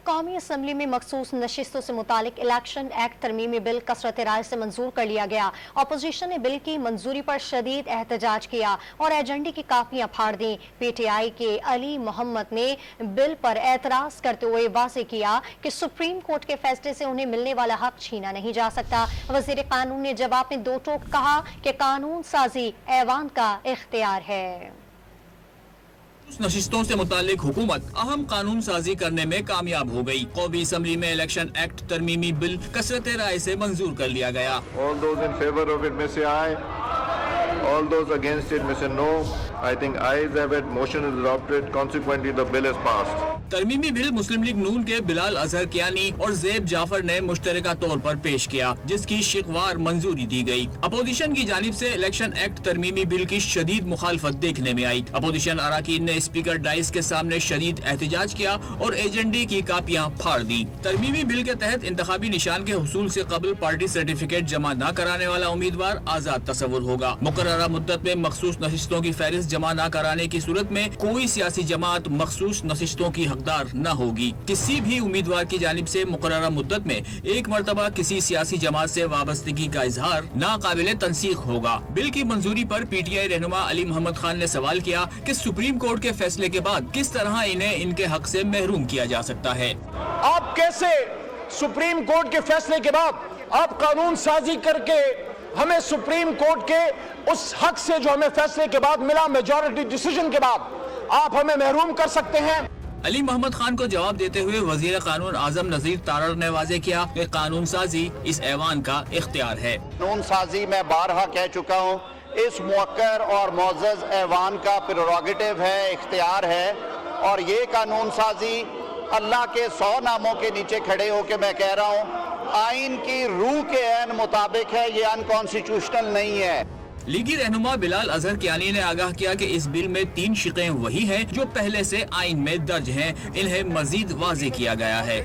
قومی اسمبلی میں مخصوص نشستوں سے متعلق الیکشن ایکٹ ترمیمی بل کثرت رائے سے منظور کر لیا گیا۔ اپوزیشن نے بل کی منظوری پر شدید احتجاج کیا اور ایجنڈے کی کاپیاں پھاڑ دیں۔ پی ٹی آئی کے علی محمد نے بل پر اعتراض کرتے ہوئے واضح کیا کہ سپریم کورٹ کے فیصلے سے انہیں ملنے والا حق چھینا نہیں جا سکتا۔ وزیر قانون نے جواب میں دو ٹوک کہا کہ قانون سازی ایوان کا اختیار ہے۔ نشستوں سے متعلق حکومت اہم قانون سازی کرنے میں کامیاب ہو گئی۔ قومی اسمبلی میں الیکشن ایکٹ ترمیمی بل کثرت رائے سے منظور کر لیا گیا۔ All those in favor of it may say aye. All those against it may say no. I think ayes have it. Motion is adopted. Consequently, the bill is passed. ترمیمی bill Muslim League Noon کے بلال اظہر کیانی اور زیب جعفر نے مشترکہ طور پر پیش کیا، جس کی شکوار منظوری دی گئی۔ اپوزیشن کی جانب سے الیکشن ایکٹ ترمیمی بل کی شدید مخالفت دیکھنے میں آئی۔ اپوزیشن اراکین نے اسپیکر ڈائس کے سامنے شدید احتجاج کیا اور ایجنڈے کی کاپیاں پھاڑ دی۔ ترمیمی بل کے تحت انتخابی نشان کے حصول سے قبل پارٹی سرٹیفکیٹ جمع نہ کرانے والا امیدوار آزاد تصور ہوگا۔ مقررہ مدت میں مخصوص نشستوں کی فہرست جمع نہ کرانے کی صورت میں کوئی سیاسی جماعت مخصوص نشستوں کی حقدار نہ ہوگی۔ کسی بھی امیدوار کی جانب سے مقررہ مدت میں ایک مرتبہ کسی سیاسی جماعت سے وابستگی کا اظہار ناقابل تنسیخ ہوگا۔ بل کی منظوری پر پی ٹی آئی رہنما علی محمد خان نے سوال کیا کہ سپریم کورٹ کے فیصلے کے بعد کس طرح انہیں ان کے حق سے محروم کیا جا سکتا ہے۔ آپ کیسے سپریم کورٹ کے فیصلے کے بعد آپ قانون سازی کر کے ہمیں سپریم کورٹ کے اس حق سے جو ہمیں فیصلے کے بعد ملا، میجورٹی ڈیسیجن کے بعد آپ ہمیں محروم کر سکتے ہیں؟ علی محمد خان کو جواب دیتے ہوئے وزیر قانون اعظم نذیر تارڑ نے واضح کیا کہ قانون سازی اس ایوان کا اختیار ہے۔ قانون سازی میں بارہا کہہ چکا ہوں، اس موقر اور معزز ایوان کا پریروگیٹو ہے، اختیار ہے، اور یہ قانون سازی اللہ کے 100 ناموں کے نیچے کھڑے ہو کے میں کہہ رہا ہوں آئین کی روح کے عین مطابق ہے، یہ انکانسٹیٹیوشنل نہیں ہے۔ لیگی رہنما بلال اظہر کیانی نے آگاہ کیا کہ اس بل میں 3 شقیں وہی ہیں جو پہلے سے آئین میں درج ہیں، انہیں مزید واضح کیا گیا ہے۔